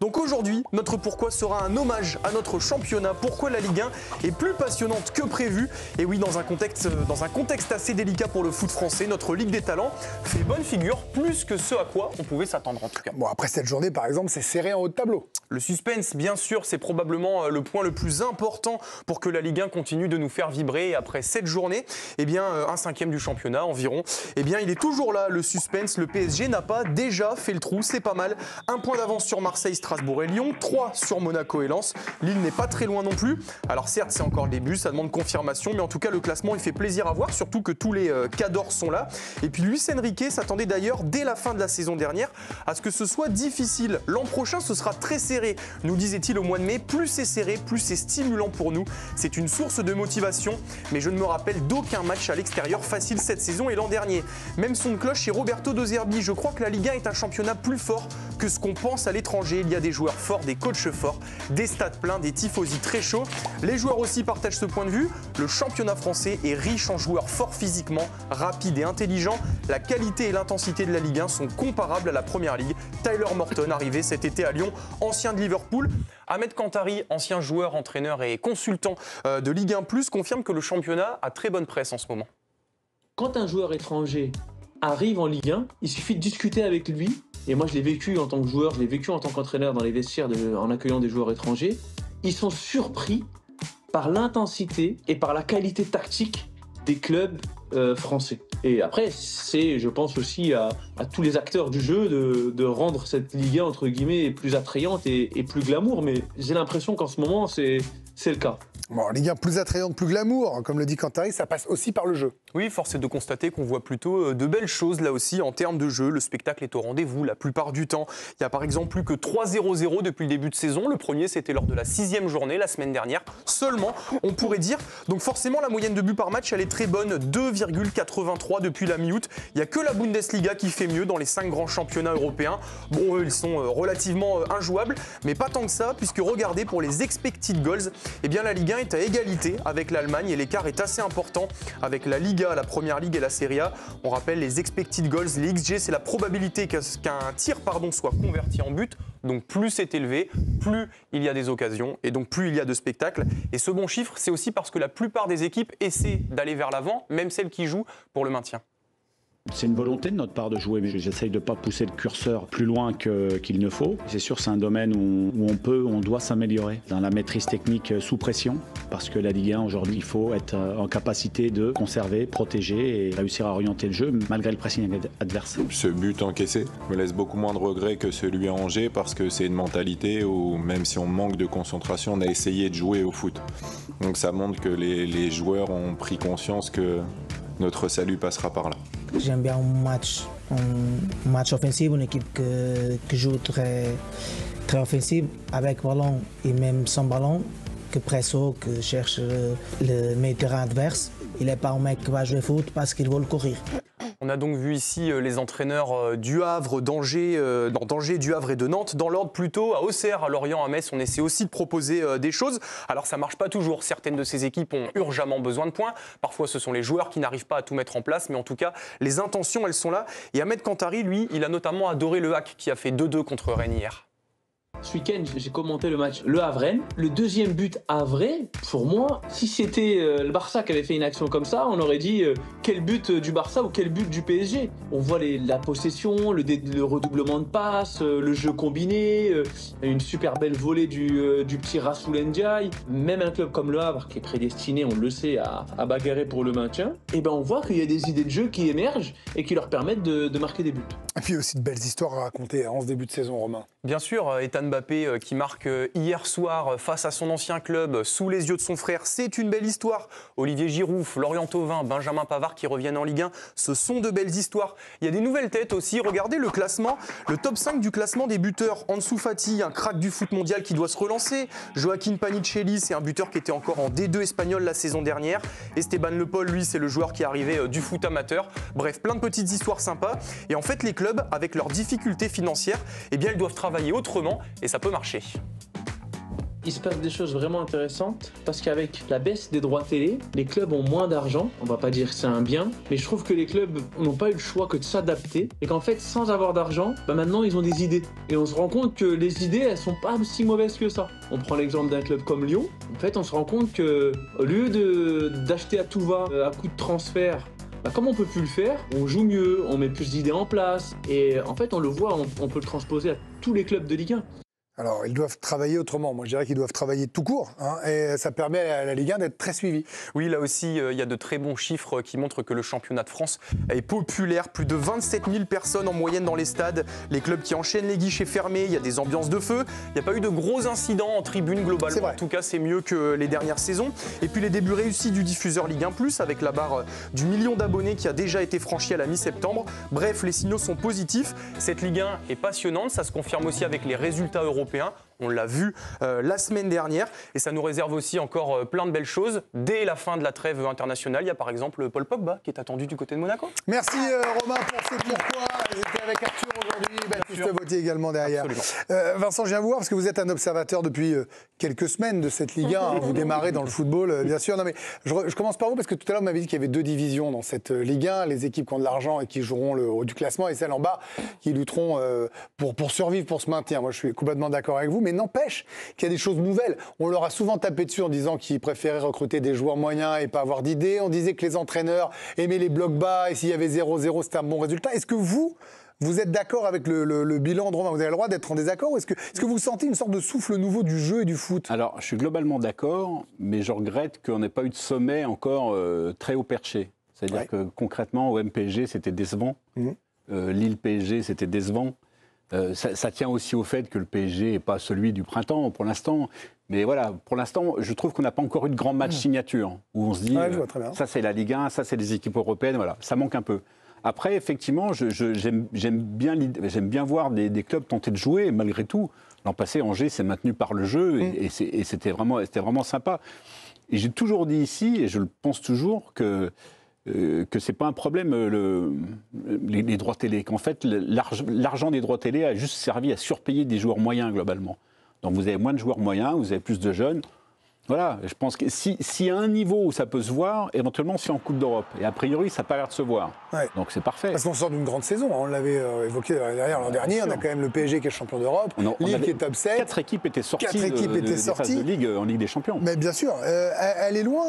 Donc aujourd'hui, notre pourquoi sera un hommage à notre championnat. Pourquoi la Ligue 1 est plus passionnante que prévu. Et oui, dans un contexte assez délicat pour le foot français, notre Ligue des Talents fait bonne figure, plus que ce à quoi on pouvait s'attendre en tout cas. Bon, après cette journée, par exemple, c'est serré en haut de tableau. Le suspense, bien sûr, c'est probablement le point le plus important pour que la Ligue 1 continue de nous faire vibrer. Et après cette journée, eh bien, un cinquième du championnat environ, eh bien, il est toujours là, le suspense. Le PSG n'a pas déjà fait le trou, c'est pas mal. Un point d'avance sur Marseille, Strasbourg et Lyon, 3 sur Monaco et Lens. Lille n'est pas très loin non plus. Alors certes, c'est encore le début, ça demande confirmation, mais en tout cas, le classement, il fait plaisir à voir, surtout que tous les cadors sont là. Et puis Luis Enrique s'attendait d'ailleurs, dès la fin de la saison dernière, à ce que ce soit difficile. L'an prochain, ce sera très serré, nous disait-il au mois de mai. Plus c'est serré, plus c'est stimulant pour nous. C'est une source de motivation, mais je ne me rappelle d'aucun match à l'extérieur facile cette saison et l'an dernier. Même son de cloche chez Roberto De Zerbi. Je crois que la Ligue 1 est un championnat plus fort que ce qu'on pense à l'étranger. Il y a des joueurs forts, des coachs forts, des stades pleins, des tifosi très chauds. Les joueurs aussi partagent ce point de vue. Le championnat français est riche en joueurs forts physiquement, rapides et intelligents. La qualité et l'intensité de la Ligue 1 sont comparables à la Première Ligue. Tyler Morton, arrivé cet été à Lyon, ancien de Liverpool. Ahmed Kantari, ancien joueur, entraîneur et consultant de Ligue 1+, confirme que le championnat a très bonne presse en ce moment. Quand un joueur étranger arrive en Ligue 1, il suffit de discuter avec lui. Et moi, je l'ai vécu en tant que joueur, je l'ai vécu en tant qu'entraîneur dans les vestiaires en accueillant des joueurs étrangers. Ils sont surpris par l'intensité et par la qualité tactique des clubs français. Et après, c'est, je pense aussi à tous les acteurs du jeu de rendre cette Ligue 1, entre guillemets, plus attrayante et plus glamour. Mais j'ai l'impression qu'en ce moment, c'est le cas. Bon, Ligue 1 plus attrayante, plus glamour, comme le dit Kantari, ça passe aussi par le jeu. Oui, force est de constater qu'on voit plutôt de belles choses là aussi en termes de jeu. Le spectacle est au rendez-vous la plupart du temps. Il y a par exemple plus que 3-0-0 depuis le début de saison. Le premier, c'était lors de la 6e journée, la semaine dernière. Seulement, on pourrait dire. Donc forcément, la moyenne de buts par match, elle est très bonne. 2,83 depuis la mi-août. Il n'y a que la Bundesliga qui fait mieux dans les 5 grands championnats européens. Bon, eux, ils sont relativement injouables, mais pas tant que ça, puisque regardez, pour les expected goals, eh bien la Ligue 1 est à égalité avec l'Allemagne et l'écart est assez important avec la Liga, la Première Ligue et la Serie A. On rappelle les expected goals, les XG, c'est la probabilité qu'un tir soit converti en but. Donc plus c'est élevé, plus il y a des occasions et donc plus il y a de spectacles. Et ce bon chiffre, c'est aussi parce que la plupart des équipes essaient d'aller vers l'avant, même celles qui jouent pour le maintien. C'est une volonté de notre part de jouer, mais j'essaye de ne pas pousser le curseur plus loin qu'il ne faut. C'est sûr, c'est un domaine où on doit s'améliorer dans la maîtrise technique sous pression, parce que la Ligue 1, aujourd'hui, il faut être en capacité de conserver, protéger et réussir à orienter le jeu, malgré le pressing adverse. Ce but encaissé me laisse beaucoup moins de regrets que celui à Angers, parce que c'est une mentalité où, même si on manque de concentration, on a essayé de jouer au foot. Donc ça montre que les joueurs ont pris conscience que notre salut passera par là. J'aime bien un match offensif, une équipe qui joue très offensive, avec ballon et même sans ballon, que presse haut, que cherche le meilleur terrain adverse. Il n'est pas un mec qui va jouer foot parce qu'il veut le courir. On a donc vu ici les entraîneurs du Havre, d'Angers, du Havre et de Nantes. Dans l'ordre plutôt, à Auxerre, à Lorient, à Metz, on essaie aussi de proposer des choses. Alors ça ne marche pas toujours. Certaines de ces équipes ont urgemment besoin de points. Parfois, ce sont les joueurs qui n'arrivent pas à tout mettre en place. Mais en tout cas, les intentions, elles sont là. Et Ahmed Kantari, lui, il a notamment adoré le Hack qui a fait 2-2 contre Rennes hier. Ce week-end, j'ai commenté le match Le Havre-Rennes. Le deuxième but havrais, pour moi, si c'était le Barça qui avait fait une action comme ça, on aurait dit quel but du Barça ou quel but du PSG. On voit la possession, le redoublement de passes, le jeu combiné, une super belle volée du petit Rassoul Ndiaye. Même un club comme Le Havre, qui est prédestiné, on le sait, à bagarrer pour le maintien, et ben on voit qu'il y a des idées de jeu qui émergent et qui leur permettent de marquer des buts. Et puis aussi de belles histoires à raconter en ce début de saison, Romain. Bien sûr, Ethan Mbappé qui marque hier soir face à son ancien club sous les yeux de son frère, c'est une belle histoire. Olivier Giroud, Florian Thauvin, Benjamin Pavard qui reviennent en Ligue 1, ce sont de belles histoires. Il y a des nouvelles têtes aussi, regardez le classement, le top 5 du classement des buteurs. Ansu Fati, un crack du foot mondial qui doit se relancer. Joaquin Panicelli, c'est un buteur qui était encore en D2 espagnol la saison dernière. Esteban Le Paul, lui, c'est le joueur qui est arrivé du foot amateur. Bref, plein de petites histoires sympas. Et en fait, les clubs, avec leurs difficultés financières, eh bien, ils doivent travailler autrement et ça peut marcher. il se passe des choses vraiment intéressantes parce qu'avec la baisse des droits télé, les clubs ont moins d'argent. On va pas dire que c'est un bien, mais je trouve que les clubs n'ont pas eu le choix que de s'adapter et qu'en fait, sans avoir d'argent, maintenant ils ont des idées. Et on se rend compte que les idées, elles sont pas si mauvaises que ça. On prend l'exemple d'un club comme Lyon. En fait, on se rend compte que au lieu d'acheter à tout va, à coup de transfert, comme on peut plus le faire, on joue mieux, on met plus d'idées en place et en fait on le voit, on peut le transposer à tous les clubs de Ligue 1. Alors, ils doivent travailler autrement. Moi, je dirais qu'ils doivent travailler tout court. Et ça permet à la Ligue 1 d'être très suivie. Oui, là aussi, il y a de très bons chiffres qui montrent que le championnat de France est populaire. Plus de 27 000 personnes en moyenne dans les stades. Les clubs qui enchaînent les guichets fermés. Il y a des ambiances de feu. Il n'y a pas eu de gros incidents en tribune globalement. En tout cas, c'est mieux que les dernières saisons. Et puis, les débuts réussis du diffuseur Ligue 1+, avec la barre du million d'abonnés qui a déjà été franchie à la mi-septembre. Bref, les signaux sont positifs. Cette Ligue 1 est passionnante. Ça se confirme aussi avec les résultats européens. On l'a vu la semaine dernière et ça nous réserve aussi encore plein de belles choses. Dès la fin de la trêve internationale, il y a par exemple Paul Pogba qui est attendu du côté de Monaco. Merci Romain pour ce pourquoi. J'étais avec Arthur aujourd'hui, Baptiste Vautier également derrière. Vincent, je viens vous voir parce que vous êtes un observateur depuis quelques semaines de cette Ligue 1. Vous démarrez dans le football, bien sûr. Non, mais je commence par vous parce que tout à l'heure, vous m'avez dit qu'il y avait deux divisions dans cette Ligue 1. Les équipes qui ont de l'argent et qui joueront le haut du classement et celles en bas qui lutteront pour survivre, pour se maintenir. Moi, je suis complètement d'accord avec vous. Mais n'empêche qu'il y a des choses nouvelles. On leur a souvent tapé dessus en disant qu'ils préféraient recruter des joueurs moyens et pas avoir d'idées. On disait que les entraîneurs aimaient les blocs bas et s'il y avait 0-0, c'était un bon résultat. Est-ce que vous êtes d'accord avec le bilan de Romain? Vous avez le droit d'être en désaccord? Est-ce que vous sentez une sorte de souffle nouveau du jeu et du foot? Alors, je suis globalement d'accord, mais je regrette qu'on n'ait pas eu de sommet encore très haut perché. C'est-à-dire que concrètement, au MPG, c'était décevant. Lille PSG, c'était décevant. Ça tient aussi au fait que le PSG n'est pas celui du printemps pour l'instant. Mais voilà, pour l'instant, je trouve qu'on n'a pas encore eu de grand match signature où on se dit ça c'est la Ligue 1, ça c'est les équipes européennes, voilà, ça manque un peu. Après, effectivement, j'aime bien voir des clubs tenter de jouer, et malgré tout. L'an passé, Angers s'est maintenu par le jeu et c'était vraiment sympa. Et j'ai toujours dit ici, et je le pense toujours, que c'est pas un problème les droits télé, qu'en fait l'argent des droits télé a juste servi à surpayer des joueurs moyens globalement. Donc vous avez moins de joueurs moyens, vous avez plus de jeunes. Voilà, je pense que s'il y a un niveau où ça peut se voir, éventuellement c'est en Coupe d'Europe. Et a priori, ça n'a pas l'air de se voir. Ouais. Donc c'est parfait. Parce qu'on sort d'une grande saison, on l'avait évoqué derrière l'an dernier, on a quand même le PSG qui est champion d'Europe, Lille qui est top 7. 4 équipes étaient sorties des phases de Ligue en Ligue des Champions. Mais bien sûr, elle est loin,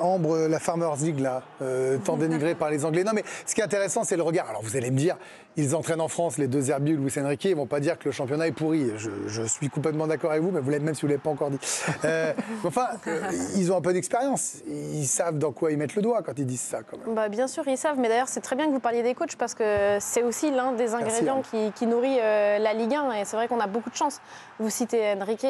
Ambre, la Farmers League, là, tant dénigrée par les Anglais. Non mais ce qui est intéressant, c'est le regard. Alors vous allez me dire, ils entraînent en France, les deux Zerbi ou Luis Enrique, ils ne vont pas dire que le championnat est pourri. Je suis complètement d'accord avec vous, mais vous l'êtes même si vous ne l'avez pas encore dit. Enfin, ils ont un peu d'expérience. Ils savent dans quoi ils mettent le doigt quand ils disent ça. Quand même. Bien sûr, ils savent. Mais d'ailleurs, c'est très bien que vous parliez des coachs parce que c'est aussi l'un des ingrédients qui nourrit la Ligue 1. Et c'est vrai qu'on a beaucoup de chance. Vous citez Enrique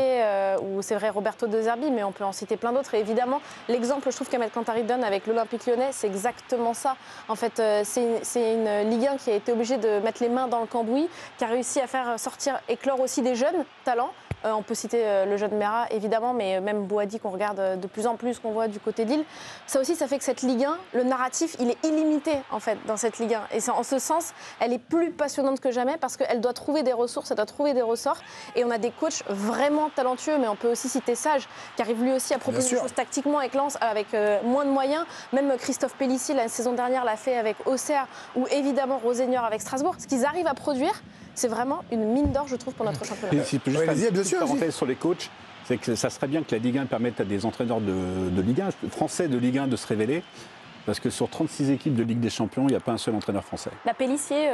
ou c'est vrai Roberto De Zerbi, mais on peut en citer plein d'autres. Et évidemment, l'exemple, je trouve qu'Ahmed Kantari donne avec l'Olympique Lyonnais, c'est exactement ça. En fait, c'est une Ligue 1 qui a été obligée de mettre les mains dans le cambouis, qui a réussi à faire sortir, éclore aussi des jeunes talents. On peut citer le jeune Mera, évidemment, mais même Boadi qu'on regarde de plus en plus, qu'on voit du côté de Lille. Ça aussi, ça fait que cette Ligue 1, le narratif, il est illimité, en fait, dans cette Ligue 1. Et en ce sens, elle est plus passionnante que jamais parce qu'elle doit trouver des ressources, elle doit trouver des ressorts. Et on a des coachs vraiment talentueux, mais on peut aussi citer Sage, qui arrive lui aussi à proposer des choses tactiquement avec Lens, avec moins de moyens. Même Christophe Pellissier, la saison dernière, l'a fait avec Auxerre ou évidemment Rosenior avec Strasbourg. Ce qu'ils arrivent à produire, c'est vraiment une mine d'or, je trouve, pour notre championnat. Si je peux juste faire une petite parenthèse sur les coachs, c'est que ça serait bien que la Ligue 1 permette à des entraîneurs de Ligue 1, français de Ligue 1, de se révéler. Parce que sur 36 équipes de Ligue des Champions, il n'y a pas un seul entraîneur français. La Pellissier,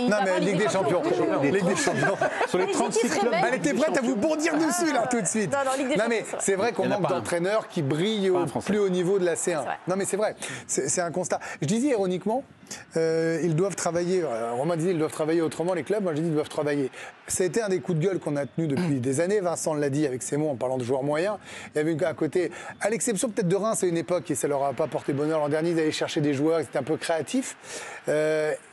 non mais Ligue des Champions. Ligue des Champions. Sur les 36 clubs, elle était prête à vous bondir dessus là tout de suite. Non mais c'est vrai qu'on manque d'entraîneurs qui brillent au plus haut niveau de la C1. Non mais c'est vrai, c'est un constat. Je disais ironiquement, ils doivent travailler. Romain disait ils doivent travailler autrement les clubs. Moi je dis ils doivent travailler. Ça a été un des coups de gueule qu'on a tenu depuis des années. Vincent l'a dit avec ses mots en parlant de joueurs moyens. Il y avait à côté, à l'exception peut-être de Reims à une époque et ça leur a pas porté bonheur l'an dernier d'aller chercher des joueurs, ils étaient un peu créatifs.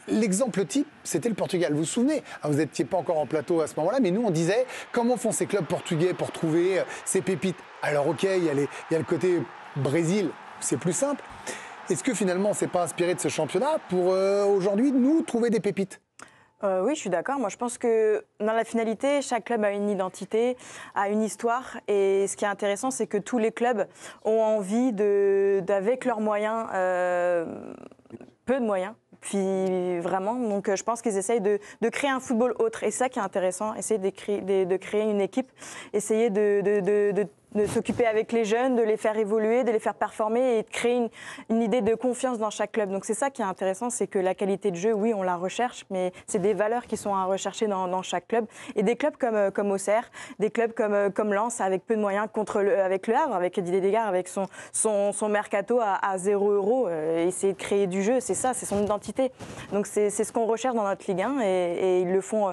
L'exemple type, c'était le Portugal. Vous vous souvenez, vous n'étiez pas encore en plateau à ce moment-là, mais nous on disait comment font ces clubs portugais pour trouver ces pépites. Alors ok, il y a le côté Brésil, c'est plus simple. Est-ce que finalement on ne s'est pas inspiré de ce championnat pour aujourd'hui nous trouver des pépites? Oui, je suis d'accord. Moi, je pense que dans la finalité, chaque club a une identité, a une histoire. Et ce qui est intéressant, c'est que tous les clubs ont envie d'avec leurs moyens, peu de moyens, puis vraiment. Donc, je pense qu'ils essayent de créer un football autre. Et c'est ça qui est intéressant, essayer de créer une équipe, essayer de s'occuper avec les jeunes, de les faire évoluer, de les faire performer et de créer une idée de confiance dans chaque club. Donc c'est ça qui est intéressant, c'est que la qualité de jeu, oui, on la recherche, mais c'est des valeurs qui sont à rechercher dans chaque club. Et des clubs comme Auxerre, des clubs comme Lens, avec peu de moyens, avec Le Havre, avec Didier Deschamps, avec son mercato à 0 €, essayer de créer du jeu, c'est ça, c'est son identité. Donc c'est ce qu'on recherche dans notre Ligue 1 et ils le font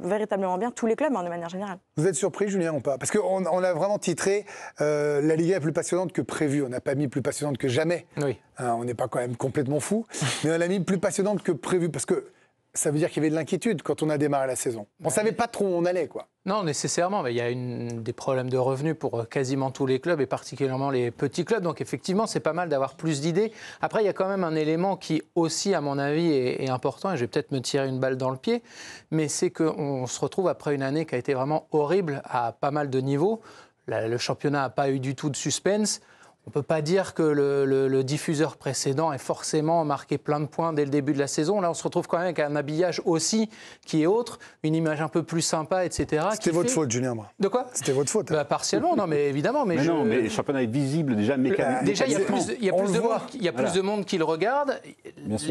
véritablement bien, tous les clubs, de manière générale. Vous êtes surpris, Julien, ou pas? Parce qu'on a vraiment titré la Ligue 1 est plus passionnante que prévu. On n'a pas mis plus passionnante que jamais. Oui. On n'est pas quand même complètement fou, mais on a mis plus passionnante que prévu parce que ça veut dire qu'il y avait de l'inquiétude quand on a démarré la saison. On ne savait pas trop où on allait, quoi. Non, nécessairement. Mais il y a des problèmes de revenus pour quasiment tous les clubs et particulièrement les petits clubs. Donc effectivement, c'est pas mal d'avoir plus d'idées. Après, il y a quand même un élément qui aussi, à mon avis, est important. Et je vais peut-être me tirer une balle dans le pied. Mais c'est qu'on se retrouve après une année qui a été vraiment horrible à pas mal de niveaux. Le championnat n'a pas eu du tout de suspense. On ne peut pas dire que le diffuseur précédent ait forcément marqué plein de points dès le début de la saison. Là, on se retrouve quand même avec un habillage aussi qui est autre, une image un peu plus sympa, etc. C'était votre faute, Julien. De quoi? C'était votre faute. Partiellement, non, mais évidemment. Mais non, mais le championnat est visible déjà mécaniquement. Déjà, il y a plus de monde qui le regarde.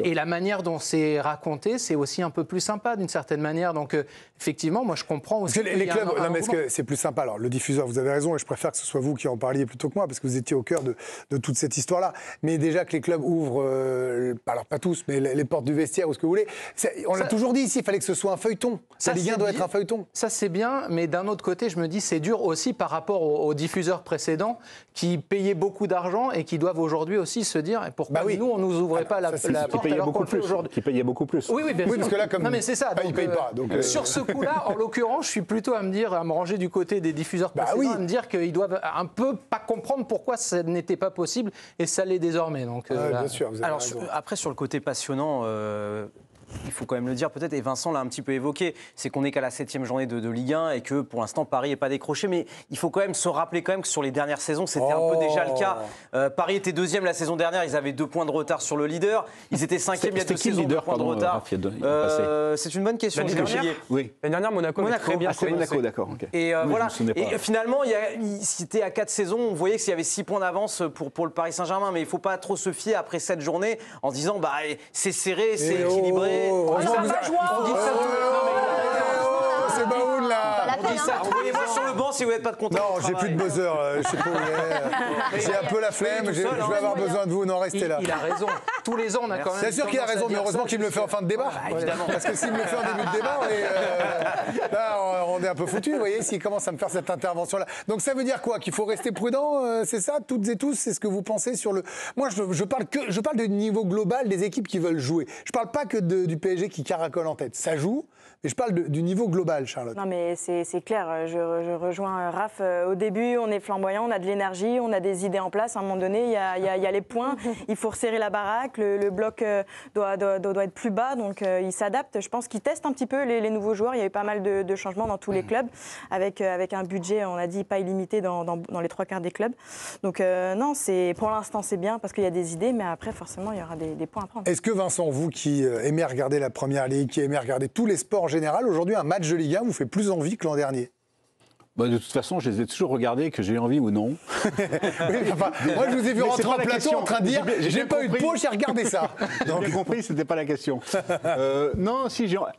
Et la manière dont c'est raconté, c'est aussi un peu plus sympa d'une certaine manière. Donc, effectivement, moi, je comprends aussi. Parce que les clubs, non, mais est-ce que c'est plus sympa? Alors, le diffuseur, vous avez raison, et je préfère que ce soit vous qui en parliez plutôt que moi, parce que vous étiez au cœur de toute cette histoire-là. Mais déjà que les clubs ouvrent, alors pas tous, mais les portes du vestiaire ou ce que vous voulez, on l'a toujours dit ici, il fallait que ce soit un feuilleton. La Ligue 1 doit être un feuilleton. Ça, c'est bien, mais d'un autre côté, je me dis, c'est dur aussi par rapport aux diffuseurs précédents qui payaient beaucoup d'argent et qui doivent aujourd'hui aussi se dire pourquoi nous, on ne nous ouvrait pas la porte alors qu'on le fait aujourd'hui. Qui payaient beaucoup plus. Oui, bien sûr. Parce que là, comme non, mais c'est ça. ils ne payent pas. Donc, sur ce coup-là, en l'occurrence, je suis plutôt à me ranger du côté des diffuseurs précédents, à me dire qu'ils doivent un peu pas comprendre pourquoi ça n'était pas possible et ça l'est désormais. Donc, bien sûr, vous avez alors, raison. après, sur le côté passionnant, il faut quand même le dire peut-être, et Vincent l'a un petit peu évoqué, c'est qu'on n'est qu'à la 7e journée de Ligue 1 et que pour l'instant Paris n'est pas décroché, mais il faut quand même se rappeler quand même que sur les dernières saisons c'était un peu déjà le cas. Paris était 2e la saison dernière, ils avaient 2 points de retard sur le leader, ils étaient 5e il y a 2 saisons, 2 points de retard. C'est une bonne question. L'année dernière, oui. L'année dernière, Monaco très bien. C'est Monaco, d'accord. Okay. Et voilà. Et finalement, c'était à 4 saisons, on voyait qu'il y avait 6 points d'avance pour le Paris Saint-Germain, mais il ne faut pas trop se fier après 7 journées en se disant c'est serré, c'est équilibré. On dit ça c'est Baoul là. On dit ça. Envoyez-moi sur le banc si vous n'êtes pas de content. Non, j'ai plus de buzzer. Je sais pas où il est. J'ai un peu la flemme. Je vais avoir besoin de vous. Non, restez là. Il a raison. Tous les ans, on a quand même. C'est sûr qu'il a raison, mais heureusement qu'il me le fait en fin de débat. Évidemment. Parce que s'il me le fait en début de débat, là, on est un peu foutus. Vous voyez, s'il commence à me faire cette intervention-là. Donc ça veut dire quoi? Qu'il faut rester prudent, c'est ça, toutes et tous? C'est ce que vous pensez sur le. Moi, je parle du niveau global des équipes qui veulent jouer. Je parle pas que du PSG qui caracole en tête. Ça joue. Mais je parle du niveau global, Charlotte. Non, mais c'est clair. Je rejoins Raph. Au début, on est flamboyant, on a de l'énergie, on a des idées en place. À un moment donné, il y a les points. Il faut resserrer la baraque. Le bloc doit être plus bas. Donc, il s'adapte. Je pense qu'il teste un petit peu les nouveaux joueurs. Il y a eu pas mal de changements dans tous les clubs. Avec un budget, on a dit, pas illimité dans les 3/4 des clubs. Donc, non, pour l'instant, c'est bien parce qu'il y a des idées. Mais après, forcément, il y aura des points à prendre. Est-ce que, Vincent, vous qui aimez regarder la Première Ligue, qui aimez regarder tous les sports en général, aujourd'hui, un match de Ligue 1 vous fait plus envie que l'an dernier? De toute façon, je les ai toujours regardés, que j'ai eu envie ou non. Oui, enfin, moi, je vous ai vu rentrer en plateau en train de dire « j'ai pas eu de peau, j'ai regardé ça ». J'ai bien compris, c'était pas la question. Non,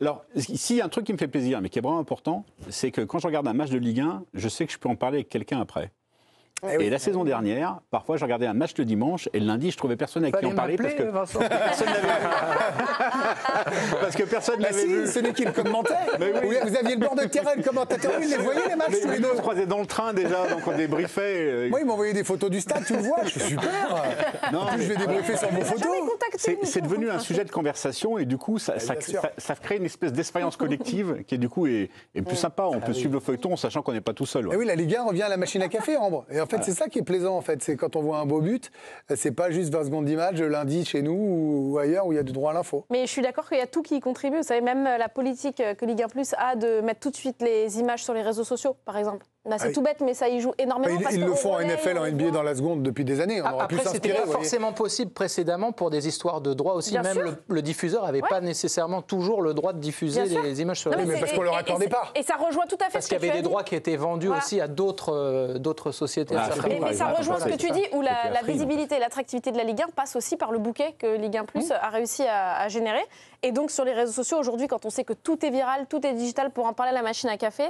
alors, s'il y a un truc qui me fait plaisir, mais qui est vraiment important, c'est que quand je regarde un match de Ligue 1, je sais que je peux en parler avec quelqu'un après. Et la saison dernière, parfois, je regardais un match le dimanche et le lundi, je trouvais personne avec qui en parler parce que personne n'avait vu. Ce n'est qu'il commentait. Vous aviez le bord de terrain, le commentateur, il les voyait les matchs tous les deux. On se croisait dans le train déjà, donc on débriefait. Moi, ils m'envoyaient des photos du stade, tu le vois, je suis super. En plus, je vais débriefer sur vos photos. C'est devenu un sujet de conversation et du coup, ça crée une espèce d'expérience collective qui, du coup, est plus sympa. On peut suivre le feuilleton en sachant qu'on n'est pas tout seul. Oui, la Ligue 1 revient à la machine à café, Ambre. Et fait, c'est ça qui est plaisant, en fait. C'est quand on voit un beau but, c'est pas juste 20 secondes d'image lundi chez nous ou ailleurs où il y a du droit à l'info. Mais je suis d'accord qu'il y a tout qui y contribue. Vous savez, même la politique que Ligue 1 Plus a de mettre tout de suite les images sur les réseaux sociaux, par exemple. Là, c'est tout bête, mais ça y joue énormément. Ils le font en NFL, en NBA dans la seconde depuis des années. On aurait pu Après, c'était s'inspirer. pas forcément possible précédemment pour des histoires de droit aussi. Bien Même sûr. le diffuseur n'avait pas nécessairement toujours le droit de diffuser Bien sûr. les images sur Non, les mais parce qu'on leur accordait pas. Et ça rejoint tout à fait Parce ce qu'il y que avait tu as des dit. droits qui étaient vendus Voilà. aussi à d'autres sociétés. Ah, Mais ça rejoint ce que tu dis, où la visibilité et l'attractivité de la Ligue 1 passe aussi par le bouquet que Ligue 1 Plus a réussi à générer. Et donc sur les réseaux sociaux, aujourd'hui, quand on sait que tout est viral, tout est digital, pour en parler à la machine à café,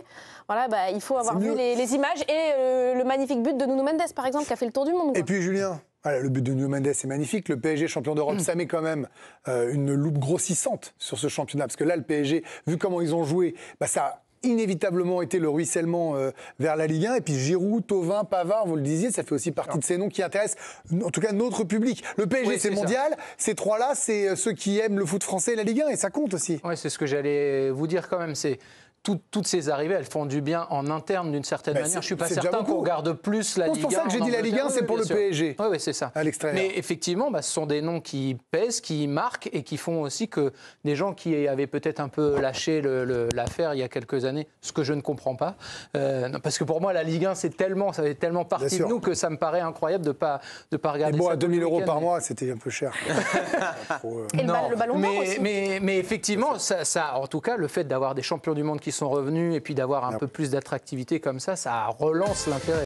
voilà, il faut avoir vu les images et le magnifique but de Nuno Mendes, par exemple, qui a fait le tour du monde. Et puis Julien, voilà, le but de Nuno Mendes est magnifique. Le PSG champion d'Europe, ça met quand même une loupe grossissante sur ce championnat. Parce que là, le PSG, vu comment ils ont joué, ça a inévitablement été le ruissellement vers la Ligue 1. Et puis Giroud, Thauvin, Pavard, vous le disiez, ça fait aussi partie de ces noms qui intéressent, en tout cas, notre public. Le PSG, c'est mondial. Ces trois-là, c'est ceux qui aiment le foot français et la Ligue 1. Et ça compte aussi. Oui, c'est ce que j'allais vous dire quand même. C'est toutes ces arrivées, elles font du bien en interne d'une certaine manière. Je ne suis pas certain qu'on regarde plus la Ligue 1. C'est pour ça que j'ai dit la Ligue 1, c'est pour le PSG. Oui, c'est ça. À l'extérieur. Mais effectivement, ce sont des noms qui pèsent, qui marquent et qui font aussi que des gens qui avaient peut-être un peu lâché l'affaire il y a quelques années, ce que je ne comprends pas, parce que pour moi, la Ligue 1, ça fait tellement partie de nous que ça me paraît incroyable de pas regarder ça. À 2 000 € par mois, c'était un peu cher. Et le ballon d'or aussi. Mais effectivement, ça, en tout cas, le fait d'avoir des champions du monde qui sont revenus et puis d'avoir un peu plus d'attractivité comme ça relance l'intérêt.